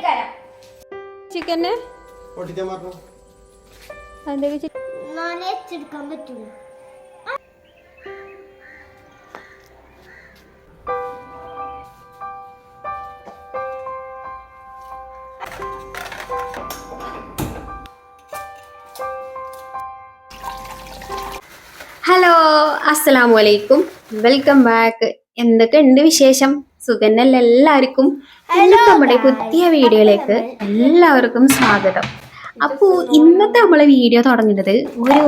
ചിക്കനെ ഹലോ, അസ്സലാമു അലൈക്കും, വെൽക്കം ബാക്ക്. എന്തൊക്കെയുണ്ട് വിശേഷം? സുഖന്നല്ല എല്ലാവർക്കും. നമ്മുടെ പുതിയ വീഡിയോയിലേക്ക് എല്ലാവർക്കും സ്വാഗതം. അപ്പോൾ ഇന്നത്തെ നമ്മളെ വീഡിയോ തുടങ്ങുന്നത് ഒരു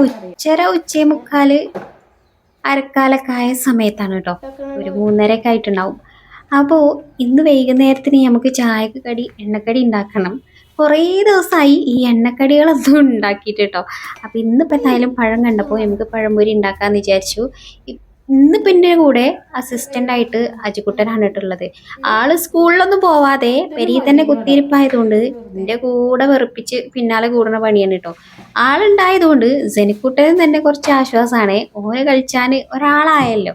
ഉച്ചമുക്കാല് അരക്കാലൊക്കെ ആയ സമയത്താണ് കേട്ടോ. ഒരു 3:30 ആയിട്ടുണ്ടാവും. അപ്പോൾ ഇന്ന് വൈകുന്നേരത്തിന് നമുക്ക് ചായക്ക് കടി എണ്ണക്കടി ഉണ്ടാക്കണം. കുറേ ദിവസമായി ഈ എണ്ണക്കടികളൊന്നും ഉണ്ടാക്കിയിട്ട് കേട്ടോ. അപ്പം ഇന്നിപ്പോൾ എന്തായാലും പഴം കണ്ടപ്പോൾ നമുക്ക് പഴംപൊരി ഉണ്ടാക്കാമെന്ന് വിചാരിച്ചു. ഇന്നിപ്പോൾ എൻ്റെ കൂടെ അസിസ്റ്റൻ്റായിട്ട് അജിക്കുട്ടനാണ് കേട്ടുള്ളത്. ആള് സ്കൂളിലൊന്നും പോവാതെ പെരിയിൽ തന്നെ കുത്തിയിരിപ്പായതുകൊണ്ട് എൻ്റെ കൂടെ വെറുപ്പിച്ച് പിന്നാലെ കൂടുന്ന പണിയാണ് കേട്ടോ. ആളുണ്ടായതുകൊണ്ട് ജനിക്കുട്ടനും തന്നെ കുറച്ച് ആശ്വാസമാണ്. ഓനെ കഴിച്ചാൻ ഒരാളായല്ലോ.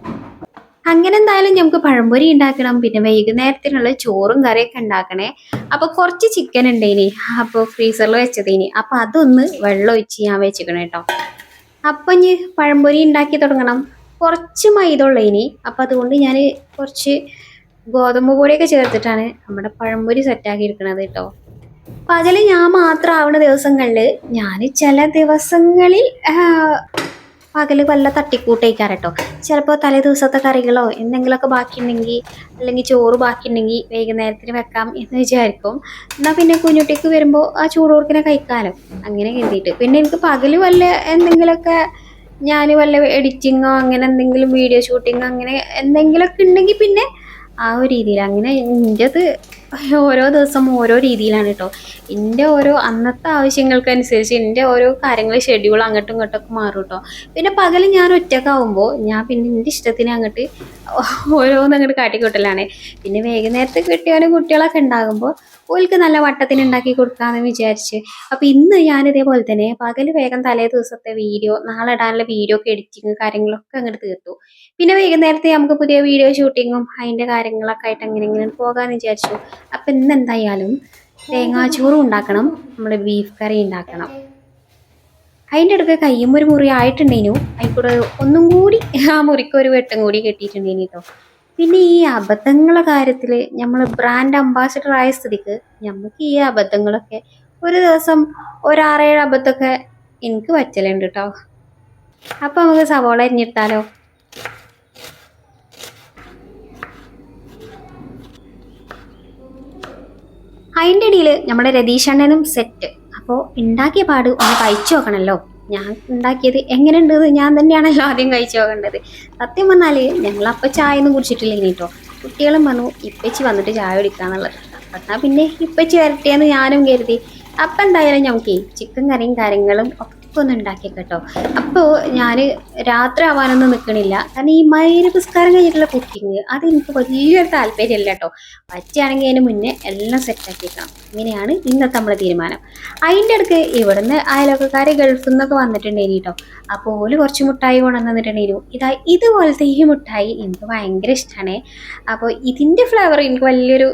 അങ്ങനെ എന്തായാലും നമുക്ക് പഴംപൊരി ഉണ്ടാക്കണം. പിന്നെ വൈകുന്നേരത്തിനുള്ള ചോറും കറിയൊക്കെ ഉണ്ടാക്കണേ. അപ്പൊ കുറച്ച് ചിക്കൻ ഉണ്ടേനി, അപ്പോൾ ഫ്രീസറിൽ വെച്ചതേനി. അപ്പൊ അതൊന്ന് വെള്ളം ഒഴിച്ച് ഞാൻ വെച്ചിക്കണം കേട്ടോ. അപ്പൊ ഇനി പഴംപൊരി ഉണ്ടാക്കി തുടങ്ങണം. കുറച്ച് മൈദ ഉള്ളേനി. അപ്പൊ അതുകൊണ്ട് ഞാൻ കുറച്ച് ഗോതമ്പ് പൊടിയൊക്കെ ചേർത്തിട്ടാണ് നമ്മുടെ പഴംപൊരി സെറ്റാക്കി എടുക്കണത് കേട്ടോ. പകല് ഞാൻ മാത്രം ആവുന്ന ദിവസങ്ങളിൽ ഞാൻ ചില ദിവസങ്ങളിൽ പകല് വല്ല തട്ടിക്കൂട്ടേക്കാറ് കേട്ടോ. ചിലപ്പോൾ തലേ ദിവസത്തെ കറികളോ എന്തെങ്കിലുമൊക്കെ ബാക്കിയുണ്ടെങ്കിൽ, അല്ലെങ്കിൽ ചോറ് ബാക്കിയുണ്ടെങ്കിൽ വൈകുന്നേരത്തിന് വെക്കാം എന്ന് വിചാരിക്കും. എന്നാൽ പിന്നെ കുഞ്ഞുട്ടിക്ക് വരുമ്പോൾ ആ ചൂടോർക്കിനെ കഴിക്കാമല്ലോ, അങ്ങനെ കരുതിയിട്ട്. പിന്നെ എനിക്ക് പകല് വല്ല എന്തെങ്കിലുമൊക്കെ ഞാൻ വല്ല എഡിറ്റിങ്ങോ അങ്ങനെ എന്തെങ്കിലും വീഡിയോ ഷൂട്ടിങ്ങോ അങ്ങനെ എന്തെങ്കിലുമൊക്കെ ഉണ്ടെങ്കിൽ പിന്നെ ആ ഒരു രീതിയിൽ. അങ്ങനെ എൻ്റെത് ഓരോ ദിവസം ഓരോ രീതിയിലാണ് കേട്ടോ. എൻ്റെ ഓരോ അന്നത്തെ ആവശ്യങ്ങൾക്കനുസരിച്ച് എൻ്റെ ഓരോ കാര്യങ്ങൾ ഷെഡ്യൂൾ അങ്ങോട്ടും ഇങ്ങോട്ടൊക്കെ മാറും കേട്ടോ. പിന്നെ പകൽ ഞാൻ ഒറ്റക്കാവുമ്പോൾ ഞാൻ പിന്നെ എൻ്റെ ഇഷ്ടത്തിന് അങ്ങോട്ട് ഓരോന്നും അങ്ങോട്ട് കാട്ടിക്കൂട്ടലാണ്. പിന്നെ വൈകുന്നേരത്ത് കിട്ടിയവനും കുട്ടികളൊക്കെ ഉണ്ടാകുമ്പോൾ ഓൾക്ക് നല്ല വട്ടത്തിന് ഉണ്ടാക്കി കൊടുക്കാമെന്ന് വിചാരിച്ച്. അപ്പം ഇന്ന് ഞാനിതേപോലെ തന്നെ പകൽ വേഗം തലേ ദിവസത്തെ വീഡിയോ, നാളെ ഇടാനുള്ള വീഡിയോ ഒക്കെ എഡിറ്റിങ് കാര്യങ്ങളൊക്കെ അങ്ങോട്ട് തീർത്തു. പിന്നെ വൈകുന്നേരത്തെ നമുക്ക് പുതിയ വീഡിയോ ഷൂട്ടിങ്ങും അതിൻ്റെ കാര്യങ്ങളൊക്കെ ആയിട്ട് അങ്ങനെ പോകാമെന്ന് വിചാരിച്ചു. അപ്പം ഇന്ന് എന്തായാലും തേങ്ങാച്ചോറും ഉണ്ടാക്കണം, നമ്മുടെ ബീഫ് കറി ഉണ്ടാക്കണം. അതിൻ്റെ ഇടയ്ക്ക് കയ്യും ഒരു മുറി ആയിട്ടുണ്ടേനു. അതിൽക്കൂടെ ഒന്നും കൂടി ആ മുറിക്ക് ഒരു വെട്ടം കൂടി കെട്ടിയിട്ടുണ്ടേനു കേട്ടോ. പിന്നെ ഈ അബദ്ധങ്ങളുടെ കാര്യത്തിൽ നമ്മൾ ബ്രാൻഡ് അംബാസിഡർ ആയ സ്ഥിതിക്ക് നമുക്ക് ഈ അബദ്ധങ്ങളൊക്കെ ഒരു ദിവസം ഒരു 6-7 അബദ്ധമൊക്കെ എനിക്ക് പറ്റലുണ്ട് കേട്ടോ. അപ്പം നമുക്ക് സവോള അരിഞ്ഞിട്ടാലോ. അതിൻ്റെ ഇടയിൽ നമ്മുടെ രതീഷണ്ണനും സെറ്റ്. അപ്പോൾ ഉണ്ടാക്കിയ പാട് ഒന്ന് കഴിച്ചു നോക്കണമല്ലോ. ഞാൻ ഉണ്ടാക്കിയത് എങ്ങനെയുണ്ടെന്ന് ഞാൻ തന്നെയാണല്ലോ ആദ്യം കഴിച്ചു നോക്കേണ്ടത്. സത്യം പറഞ്ഞാൽ ഞങ്ങളപ്പം ചായ ഒന്നും കുടിച്ചിട്ടില്ല കേട്ടോ. കുട്ടികളും പറഞ്ഞു ഇപ്പച്ചി വന്നിട്ട് ചായ കുടിക്കാന്നുള്ളത്. എന്നാൽ പിന്നെ ഇപ്പച്ചി വരട്ടേന്ന് ഞാനും കരുതി. അപ്പം എന്തായാലും നമുക്ക് ചിക്കൻ കറിയും കാര്യങ്ങളും ഒക്കെ ഒന്ന് ഉണ്ടാക്കി കേട്ടോ. അപ്പോൾ ഞാൻ രാത്രി ആവാനൊന്നും നിൽക്കണില്ല. കാരണം ഈ മഗ്‌രിബ് നിസ്കാരം കഴിഞ്ഞിട്ടുള്ള കുക്കിങ് അതെനിക്ക് വലിയൊരു താല്പര്യമില്ല കേട്ടോ. പറ്റുകയാണെങ്കിൽ അതിന് മുന്നേ എല്ലാം സെറ്റാക്കി വെക്കണം. ഇങ്ങനെയാണ് ഇന്നത്തെ നമ്മളെ തീരുമാനം. അതിൻ്റെ ഇടയ്ക്ക് ഇവിടുന്ന് അയൽവക്കക്കാരെ ഗൾഫിൽ നിന്നൊക്കെ വന്നിട്ടുണ്ടായിരുന്നു കേട്ടോ. അപ്പോൾ ഓല് കുറച്ച് മുട്ടായി കൊണ്ടുവന്നിട്ടുണ്ടായിരുന്നു. ഇതുപോലത്തെ ഈ മുട്ടായി എനിക്ക് ഭയങ്കര ഇഷ്ടമാണ്. അപ്പോൾ ഇതിൻ്റെ ഫ്ലേവർ എനിക്ക് വലിയൊരു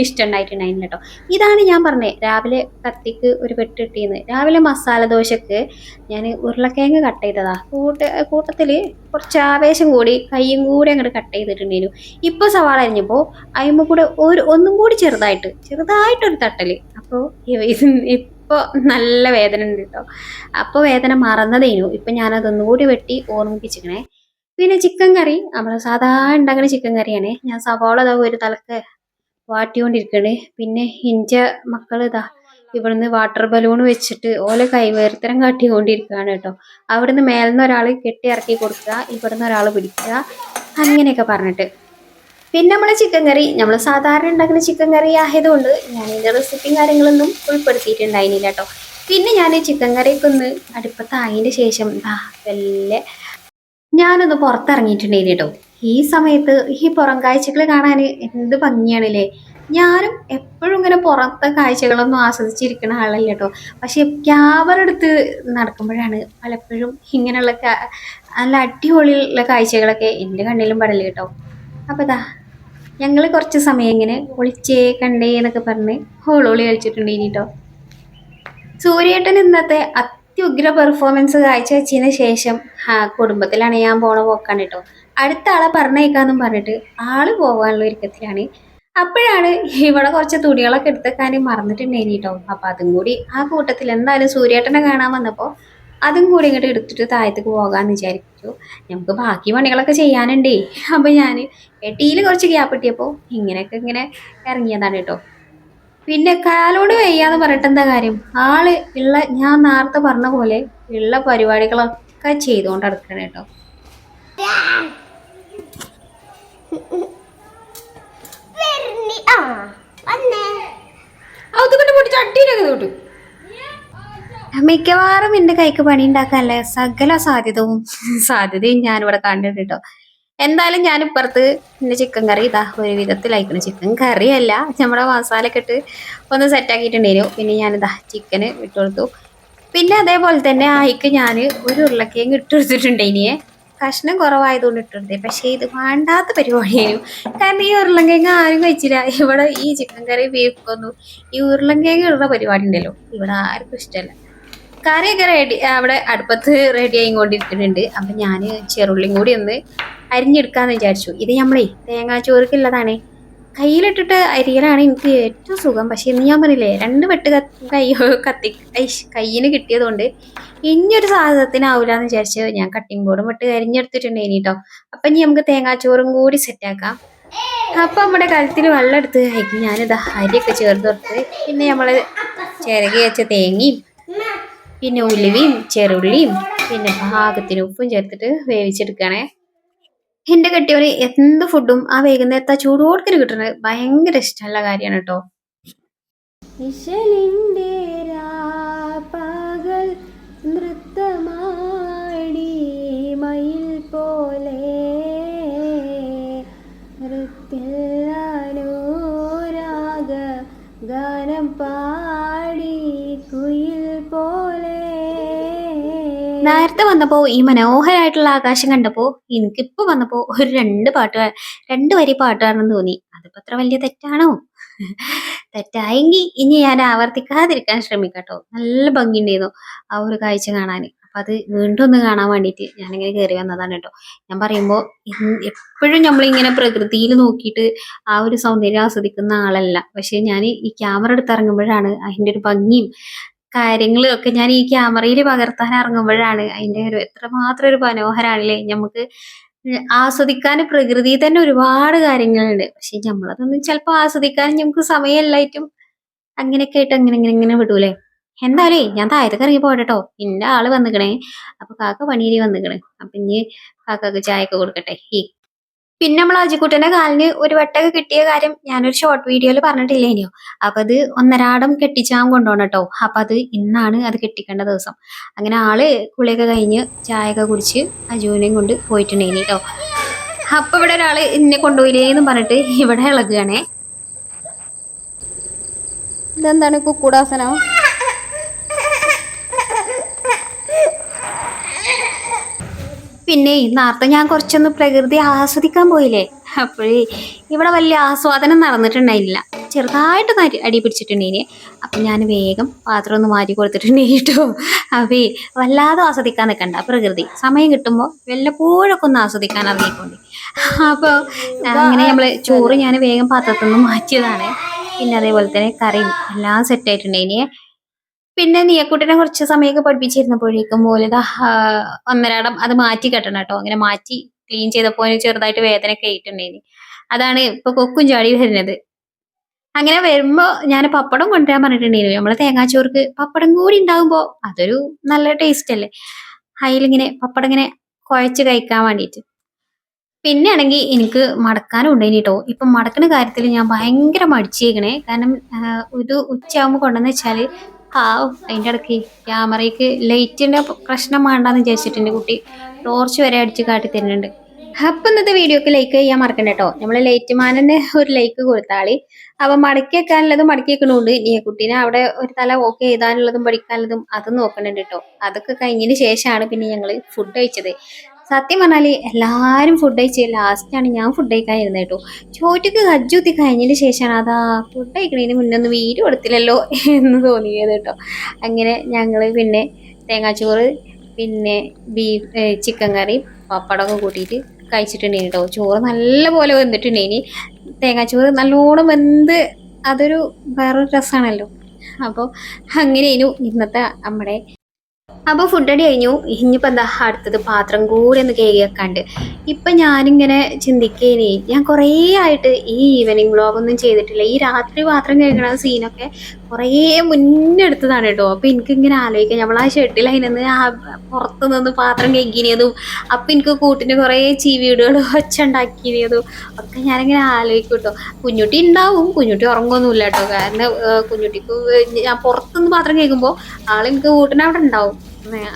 ഇഷ്ടം ഉണ്ടായിട്ടുണ്ടായിരുന്നു കേട്ടോ. ഇതാണ് ഞാൻ പറഞ്ഞത് രാവിലെ കത്തിക്ക് ഒരു പെട്ട് കിട്ടിയെന്ന്. രാവിലെ മസാല ദോശക്ക് ഞാൻ ഉരുളക്കിഴങ്ങ് കട്ട് ചെയ്തതാ. കൂട്ടത്തിൽ കുറച്ച് ആവേശം കൂടി കയ്യും കൂടി അങ്ങോട്ട് കട്ട് ചെയ്തിട്ടുണ്ടായിരുന്നു. ഇപ്പോൾ സവാള അരിഞ്ഞപ്പോൾ അതിന്മേൽ കൂടെ ഒന്നും കൂടി ചെറുതായിട്ടൊരു തട്ടൽ. അപ്പോൾ ഇപ്പോൾ നല്ല വേദന ഉണ്ട് കേട്ടോ. അപ്പോൾ വേദന മറന്നതേനു. ഇപ്പം ഞാനതൊന്നും കൂടി വെട്ടി ഓർമ്മിപ്പിച്ചിരിക്കണേ. പിന്നെ ചിക്കൻ കറി നമ്മൾ സാധാരണ ഉണ്ടാക്കുന്ന ചിക്കൻ കറിയാണ്. ഞാൻ സവാള ഒരു തലക്ക് വാട്ടിക്കൊണ്ടിരിക്കണേ. പിന്നെ ഇൻ്റെ മക്കൾ ഇവിടുന്ന് വാട്ടർ ബലൂൺ വെച്ചിട്ട് ഓലെ കൈവേർത്തരം കാട്ടിക്കൊണ്ടിരിക്കുകയാണ് കേട്ടോ. അവിടുന്ന് മേലെന്ന് ഒരാൾ കെട്ടി ഇറക്കി കൊടുക്കുക, ഇവിടുന്ന് ഒരാൾ പിടിക്കുക, അങ്ങനെയൊക്കെ പറഞ്ഞിട്ട്. പിന്നെ നമ്മളെ ചിക്കൻ കറി നമ്മൾ സാധാരണ ഉണ്ടാക്കുന്ന ചിക്കൻ കറി ആയതുകൊണ്ട് ഞാൻ ഇതിൻ്റെ റെസിപ്പിയും കാര്യങ്ങളൊന്നും ഉൾപ്പെടുത്തിയിട്ടുണ്ടായിരുന്നില്ല കേട്ടോ. പിന്നെ ഞാൻ ചിക്കൻ കറിയൊക്കെ ഒന്ന് അടുപ്പത്തായതിൻ്റെ ശേഷം ഞാനൊന്ന് പുറത്തിറങ്ങിയിട്ടുണ്ടായിരുന്നു കേട്ടോ. ഈ സമയത്ത് ഈ പുറം കാഴ്ചകൾ കാണാൻ എന്ത് ഭംഗിയാണല്ലേ. ഞാനും എപ്പോഴും ഇങ്ങനെ പുറത്തെ കാഴ്ചകളൊന്നും ആസ്വദിച്ചിരിക്കുന്ന ആളല്ല കേട്ടോ. പക്ഷെ ക്യാമറ എടുത്ത് നടക്കുമ്പോഴാണ് പലപ്പോഴും ഇങ്ങനെയുള്ള നല്ല അടിപൊളിയുള്ള കാഴ്ചകളൊക്കെ എൻ്റെ കണ്ണിലും പെടല് കേട്ടോ. അപ്പോൾ ഞങ്ങൾ കുറച്ച് സമയം ഇങ്ങനെ ഒളിച്ചേ കണ്ടേ എന്നൊക്കെ പറഞ്ഞ് ഹോളോളി കളിച്ചിട്ടുണ്ട് ഇനിട്ടോ. സൂര്യേട്ടൻ ഇന്നത്തെ അത്യുഗ്ര പെർഫോമൻസ് കാഴ്ചവെച്ചതിന് ശേഷം കുടുംബത്തിലാണ് ഞാൻ പോണ പോക്കാണ് കേട്ടോ. അടുത്ത ആളെ പറഞ്ഞേക്കാന്നും പറഞ്ഞിട്ട് ആള് പോകാനുള്ള ഒരുക്കത്തിലാണ്. അപ്പോഴാണ് ഇവിടെ കുറച്ച് തുണികളൊക്കെ എടുത്തേക്കാൻ മറന്നിട്ടുണ്ടായിനി കേട്ടോ. അപ്പൊ അതും കൂടി ആ കൂട്ടത്തിൽ എന്തായാലും സൂര്യേട്ടനെ കാണാൻ വന്നപ്പോൾ അതും കൂടി ഇങ്ങോട്ട് എടുത്തിട്ട് താഴത്തേക്ക് പോകാന്ന് വിചാരിച്ചു. നമുക്ക് ബാക്കി പണികളൊക്കെ ചെയ്യാനുണ്ടേ. അപ്പൊ ഞാൻ എട്ടിയിൽ കുറച്ച് ഗ്യാപ്പ് കിട്ടിയപ്പോൾ ഇങ്ങനെയൊക്കെ ഇങ്ങനെ ഇറങ്ങിയതാണ് കേട്ടോ. പിന്നെ കാലോട് വയ്യാന്ന് പറഞ്ഞിട്ട് എന്താ കാര്യം, ആള് ഉള്ള ഞാൻ നേരത്തെ പറഞ്ഞ പോലെ ഉള്ള പരിപാടികളൊക്കെ ചെയ്തുകൊണ്ട് നടക്കണം കേട്ടോ. മിക്കവാറും എന്റെ കൈക്ക് പണി ഉണ്ടാക്കാനല്ലേ സകല സാധ്യതയും ഞാനിവിടെ കണ്ടിട്ട് കേട്ടോ. എന്തായാലും ഞാൻ ഇപ്പുറത്ത് എൻ്റെ ചിക്കൻ കറി ഇതാ ഒരു വിധത്തിലായിക്കണം. ചിക്കൻ കറിയല്ല, നമ്മുടെ മസാലയൊക്കെ ഇട്ട് ഒന്ന് സെറ്റാക്കിയിട്ടുണ്ടായിരുന്നു. പിന്നെ ഞാനിതാ ചിക്കന് ഇട്ട് കൊടുത്തു. പിന്നെ അതേപോലെ തന്നെ ആയിക്ക് ഞാൻ ഒരു ഉരുളക്കിഴങ്ങ് ഇട്ട് കൊടുത്തിട്ടുണ്ടേനിയെ. കഷ്ണം കുറവായതുകൊണ്ട് ഇട്ടിരുന്നത്, പക്ഷേ ഇത് വേണ്ടാത്ത പരിപാടിയായിരുന്നു. കാരണം ഈ ഉരുളക്കിഴങ്ങ് ആരും കഴിച്ചില്ല. ഇവിടെ ഈ ചിക്കൻ കറി ബീഫൊന്നും ഈ ഉരുളക്കിഴങ്ങ് ഇടുന്ന പരിപാടി ഉണ്ടല്ലോ ഇവിടെ ആർക്കും ഇഷ്ടമല്ല. കറിയൊക്കെ റെഡി അവിടെ അടുപ്പത്ത് റെഡി ആയിക്കൊണ്ടിരിക്കുന്നുണ്ട്. അപ്പം ഞാൻ ചെറുള്ളിയും കൂടി ഒന്ന് അരിഞ്ഞെടുക്കാന്ന് വിചാരിച്ചു. ഇത് നമ്മളേ തേങ്ങാച്ചോറുക്കുള്ളതാണ്. കയ്യിലിട്ടിട്ട് അരിയലാണ് എനിക്ക് ഏറ്റവും സുഖം. പക്ഷെ ഇന്ന് ഞാൻ പറഞ്ഞില്ലേ 2 വെട്ട് കയ്യിന് കിട്ടിയതുകൊണ്ട് ഇനിയൊരു സാധനത്തിനാവൂലെന്ന് വിചാരിച്ചു ഞാൻ കട്ടിംഗ് ബോർഡും വിട്ട് അരിഞ്ഞെടുത്തിട്ടുണ്ട് കേട്ടോ. അപ്പം ഇനി നമുക്ക് തേങ്ങാച്ചോറും കൂടി സെറ്റാക്കാം. അപ്പം നമ്മുടെ കഴുത്തിൽ വെള്ളം എടുത്ത് കഴിക്കും. ഞാനിതാ അരിയൊക്കെ ചേർത്ത് കൊടുത്ത് പിന്നെ നമ്മൾ ചിരകി വെച്ച തേങ്ങയും പിന്നെ ഉലുവയും ചെറുള്ളിയും പിന്നെ പാകത്തിന് ഉപ്പും ചേർത്തിട്ട് വേവിച്ചെടുക്കണേ. എന്റെ കെട്ടിയവന് എന്ത് ഫുഡും ആ വൈകുന്നേരത്തെ ചൂടോടത്തിന് കിട്ടുന്നത് ഭയങ്കര ഇഷ്ടമുള്ള കാര്യമാണ് കേട്ടോ. പകൽ നൃത്തമാടി മയിൽ പോലെ ഗാനം പാടി കുയിൽ പോലെ. നേരത്തെ വന്നപ്പോ ഈ മനോഹരമായിട്ടുള്ള ആകാശം കണ്ടപ്പോ എനിക്കിപ്പോ വന്നപ്പോ ഒരു 2 വരി പാട്ടാണെന്ന് തോന്നി. അതിപ്പോ അത്ര വലിയ തെറ്റാണോ? തെറ്റായെങ്കിൽ ഇനി ഞാൻ ആവർത്തിക്കാതിരിക്കാൻ ശ്രമിക്കട്ടോ. നല്ല ഭംഗിയുണ്ടായിരുന്നു ആ ഒരു കാഴ്ച കാണാൻ. അപ്പൊ അത് വീണ്ടും ഒന്ന് കാണാൻ വേണ്ടിയിട്ട് ഞാനിങ്ങനെ കയറി വന്നതാണ് കേട്ടോ. ഞാൻ പറയുമ്പോ എപ്പോഴും നമ്മളിങ്ങനെ പ്രകൃതിയിൽ നോക്കിയിട്ട് ആ ഒരു സൗന്ദര്യം ആസ്വദിക്കുന്ന ആളല്ല. പക്ഷെ ഞാൻ ഈ ക്യാമറ എടുത്തിറങ്ങുമ്പോഴാണ് അതിന്റെ ഒരു ഭംഗിയും കാര്യങ്ങളും ഒക്കെ ഞാൻ ഈ ക്യാമറയിൽ പകർത്താൻ ഇറങ്ങുമ്പോഴാണ് അതിന്റെ ഒരു എത്രമാത്രം ഒരു മനോഹരാണല്ലേ. നമുക്ക് ആസ്വദിക്കാൻ പ്രകൃതി തന്നെ ഒരുപാട് കാര്യങ്ങളുണ്ട്. പക്ഷെ നമ്മളതൊന്നും ചിലപ്പോ ആസ്വദിക്കാൻ നമുക്ക് സമയമല്ലായിട്ടും അങ്ങനെയൊക്കെ ആയിട്ട് അങ്ങനെ വിടൂലേ. എന്തായാലേ ഞാൻ താഴത്തേക്ക് ഇറങ്ങി പോകട്ടോ. ഇന്ന ആള് വന്നിക്കണേ. അപ്പൊ കാക്ക പണിയേരി വന്നിക്കണേ. അപ്പൊ ഇനി കാക്കക്ക് ചായയൊക്കെ കൊടുക്കട്ടെ. പിന്നെ നമ്മൾ അജിക്കുട്ടന്റെ കാലിന് ഒരു വട്ടൊക്കെ കിട്ടിയ കാര്യം ഞാനൊരു ഷോർട്ട് വീഡിയോയിൽ പറഞ്ഞിട്ടില്ലേനോ. അപ്പൊ അത് ഒന്നരാടം കെട്ടിച്ചാൻ കൊണ്ടുപോകണം കേട്ടോ. അപ്പൊ അത് ഇന്നാണ് അത് കെട്ടിക്കേണ്ട ദിവസം. അങ്ങനെ ആള് കുളിയൊക്കെ കഴിഞ്ഞ് ചായയൊക്കെ കുടിച്ച് അജുവിനെയും കൊണ്ട് പോയിട്ടുണ്ടേനി കേട്ടോ. അപ്പൊ ഇവിടെ ഒരാള് എന്നെ കൊണ്ടുപോയില്ലേന്നും പറഞ്ഞിട്ട് ഇവിടെ ഇളകുകയാണേ. ഇതെന്താണ് കുക്കുടാസനം? പിന്നെ നേരത്തെ ഞാൻ കുറച്ചൊന്ന് പ്രകൃതി ആസ്വദിക്കാൻ പോയില്ലേ, അപ്പോഴേ ഇവിടെ വലിയ ആസ്വാദനം നടന്നിട്ടുണ്ടായില്ല. ചെറുതായിട്ട് അടി പിടിച്ചിട്ടുണ്ടേനി. അപ്പം ഞാൻ വേഗം പാത്രം ഒന്ന് മാറ്റി കൊടുത്തിട്ടുണ്ടേ കേട്ടോ. അവേ വല്ലാതെ ആസ്വദിക്കാൻ നിൽക്കണ്ട പ്രകൃതി. സമയം കിട്ടുമ്പോൾ വല്ലപ്പോഴൊക്കെ ഒന്ന് ആസ്വദിക്കാൻ ഇറങ്ങിക്കൊണ്ട്. അപ്പോൾ അങ്ങനെ നമ്മൾ ചോറ് ഞാൻ വേഗം പാത്രത്തിൽ നിന്ന് മാറ്റിയതാണ്. പിന്നെ അതേപോലെ തന്നെ കറിയും എല്ലാം സെറ്റായിട്ടുണ്ടേനി. പിന്നെ നീയക്കുട്ടിനെ കുറച്ച് സമയമൊക്കെ പഠിപ്പിച്ചിരുന്നപ്പോഴേക്കും മൂലത ഒന്നരാടം അത് മാറ്റി കെട്ടണം കേട്ടോ. അങ്ങനെ മാറ്റി ക്ലീൻ ചെയ്തപ്പോ ചെറുതായിട്ട് വേദനയൊക്കെ ആയിട്ടുണ്ടായിന്. അതാണ് ഇപ്പൊ കൊക്കും ചാടി വരുന്നത്. അങ്ങനെ വരുമ്പോ ഞാൻ പപ്പടം കൊണ്ടുവരാൻ പറഞ്ഞിട്ടുണ്ടായിരുന്നു. നമ്മള് തേങ്ങാച്ചോർക്ക് പപ്പടം കൂടി ഉണ്ടാകുമ്പോ അതൊരു നല്ല ടേസ്റ്റ് അല്ലേ. അതിലിങ്ങനെ പപ്പടം ഇങ്ങനെ കുഴച്ച് കഴിക്കാൻ വേണ്ടിയിട്ട്. പിന്നെ ആണെങ്കിൽ എനിക്ക് മടക്കാനും ഉണ്ടായിന് കേട്ടോ. ഇപ്പൊ മടക്കുന്ന കാര്യത്തിൽ ഞാൻ ഭയങ്കര മടിച്ചേക്കണേ. കാരണം ഒരു ഉച്ചയാകുമ്പോൾ കൊണ്ടെന്ന് വെച്ചാല് അതിന്റെ ഇടയ്ക്ക് ക്യാമറയ്ക്ക് ലൈറ്റിന്റെ പ്രശ്നം വേണ്ടാന്ന് വിചാരിച്ചിട്ടുണ്ട് കുട്ടി. ടോർച്ച് വരെ അടിച്ച് കാട്ടി തരുന്നുണ്ട്. അപ്പൊ ഇന്നത്തെ വീഡിയോക്ക് ലൈക്ക് ചെയ്യാൻ മറക്കണ്ട കേട്ടോ. നമ്മള് ലൈറ്റ് മാനന്നെ ഒരു ലൈക്ക് കൊടുത്താളി. അപ്പൊ മടക്കി വെക്കാനുള്ളതും മടക്കി വെക്കണുണ്ട്. ഈ കുട്ടീനെ അവിടെ ഒരു തല ഓക്കെ എഴുതാനുള്ളതും പഠിക്കാനുള്ളതും അതും നോക്കണുണ്ട് കേട്ടോ. അതൊക്കെ കഴിഞ്ഞതിന് ശേഷമാണ് പിന്നെ ഞങ്ങള് ഫുഡ് കഴിച്ചത്. സത്യം പറഞ്ഞാൽ എല്ലാവരും ഫുഡ് കഴിച്ച് ലാസ്റ്റാണ് ഞാൻ ഫുഡ് കഴിക്കാൻ ഇരുന്നത് കേട്ടോ. ചോറ്റക്ക് കജ്ജൂത്തി കഴിഞ്ഞതിന് ശേഷമാണ് അതാ ഫുഡ് കഴിക്കണതിന് മുന്നേ ഒന്ന് വീഡിയോ എടുത്തില്ലല്ലോ എന്ന് തോന്നിയത് കേട്ടോ. അങ്ങനെ ഞങ്ങൾ പിന്നെ തേങ്ങാച്ചോറ് പിന്നെ ചിക്കൻ കറി പപ്പടമൊക്കെ കൂട്ടിയിട്ട് കഴിച്ചിട്ടുണ്ടേനി കേട്ടോ. ചോറ് നല്ല പോലെ വെന്തിട്ടുണ്ടേനി. തേങ്ങാച്ചോറ് നല്ലോണം വെന്ത് അതൊരു വേറൊരു രസമാണല്ലോ. അപ്പോൾ അങ്ങനെയായിരുന്നു ഇന്നത്തെ നമ്മുടെ. അപ്പോൾ ഫുഡ് അടി കഴിഞ്ഞു. ഇനിയിപ്പോൾ എന്താ അടുത്തത് പാത്രം കൂടി ഒന്ന് കഴുകി വെക്കാണ്ട്. ഇപ്പം ഞാനിങ്ങനെ ചിന്തിക്കേനേ, ഞാൻ കുറേ ആയിട്ട് ഈ ഈവനിങ് വ്ളോഗൊന്നും ചെയ്തിട്ടില്ല. ഈ രാത്രി പാത്രം കഴുകണ സീനൊക്കെ കുറേ മുന്നേ എടുത്തതാണ് കേട്ടോ. അപ്പോൾ എനിക്കിങ്ങനെ ആലോചിക്കാം, നമ്മൾ ആ ഷെഡിൽ അതിനൊന്ന് പുറത്തു നിന്ന് പാത്രം കഴുകിയതും അപ്പം എനിക്ക് കൂട്ടിന് കുറേ ചീവീടുകൾ ഒച്ച ഉണ്ടാക്കിയതും ഒക്കെ ഞാനിങ്ങനെ ആലോചിക്കും കേട്ടോ. കുഞ്ഞുട്ടി ഉണ്ടാവും, കുഞ്ഞുട്ടി ഉറങ്ങുമൊന്നുമില്ല കേട്ടോ. കാരണം കുഞ്ഞുട്ടിക്ക് ഞാൻ പുറത്തുനിന്ന് പാത്രം കഴുകുമ്പോൾ ആളെനിക്ക് കൂട്ടിനവിടെ ഉണ്ടാവും.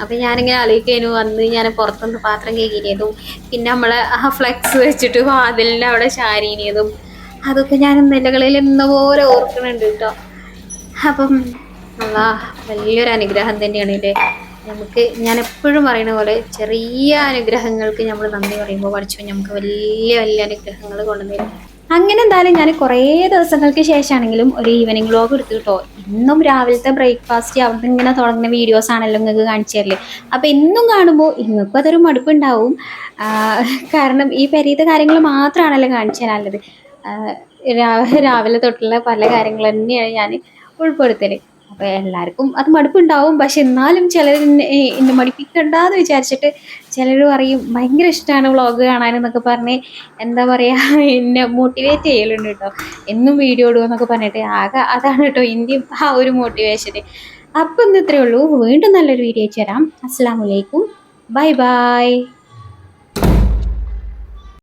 അപ്പം ഞാനിങ്ങനെ ആലോചിക്കാനു അന്ന് ഞാൻ പുറത്തുനിന്ന് പാത്രം കഴുകിയതും പിന്നെ നമ്മളെ ആ ഫ്ലെക്സ് വെച്ചിട്ട് വാതിലിൻ്റെ അവിടെ ശാരീനിയതും അതൊക്കെ ഞാൻ നിലകളിൽ എന്ന പോലെ ഓർക്കുന്നുണ്ട് കേട്ടോ. അപ്പം അല്ലാ വലിയൊരു അനുഗ്രഹം തന്നെയാണ് ഇത് നമുക്ക്. ഞാൻ എപ്പോഴും പറയുന്ന പോലെ ചെറിയ അനുഗ്രഹങ്ങൾക്ക് നമ്മൾ നന്ദി പറയുമ്പോൾ പഠിച്ചു നമുക്ക് വലിയ വലിയ അനുഗ്രഹങ്ങൾ കൊണ്ടുവരും. അങ്ങനെ എന്തായാലും ഞാൻ കുറേ ദിവസങ്ങൾക്ക് ശേഷമാണെങ്കിലും ഒരു ഈവനിങ് വ്ലോഗ് എടുത്തു കേട്ടോ. ഇന്നും രാവിലത്തെ ബ്രേക്ക്ഫാസ്റ്റ് അവിടെ ഇങ്ങനെ തുടങ്ങുന്ന വീഡിയോസ് ആണല്ലോ നിങ്ങൾക്ക് കാണിച്ചു തരല്. അപ്പോൾ എന്നും കാണുമ്പോൾ ഇങ്ങൾക്കും അതൊരു മടുപ്പുണ്ടാവും. കാരണം ഈ പെരീത്തെ കാര്യങ്ങൾ മാത്രമാണല്ലോ കാണിച്ചു തരാനുള്ളത്. രാവിലെ തൊട്ടുള്ള പല കാര്യങ്ങൾ തന്നെയാണ് ഞാൻ ഉൾപ്പെടുത്തല്. അപ്പോൾ എല്ലാവർക്കും അത് മടുപ്പുണ്ടാവും. പക്ഷെ എന്നാലും ചിലർ എന്നെ മടുപ്പിക്കണ്ടെന്ന് വിചാരിച്ചിട്ട് ചിലർ പറയും ഭയങ്കര ഇഷ്ടമാണ് വ്ളോഗ് കാണാനെന്നൊക്കെ പറഞ്ഞ് എന്താ പറയുക എന്നെ മോട്ടിവേറ്റ് ചെയ്യലുണ്ട് കേട്ടോ. എന്നും വീഡിയോ ഇടുമെന്നൊക്കെ പറഞ്ഞിട്ട് ആകെ അതാണ് കേട്ടോ ഇന്ത്യയും ആ ഒരു മോട്ടിവേഷന്. അപ്പം ഇന്ന് ഇത്രയേ ഉള്ളൂ. വീണ്ടും നല്ലൊരു വീഡിയോ തരാം. അസ്സലാമു അലൈക്കും. Bye bye.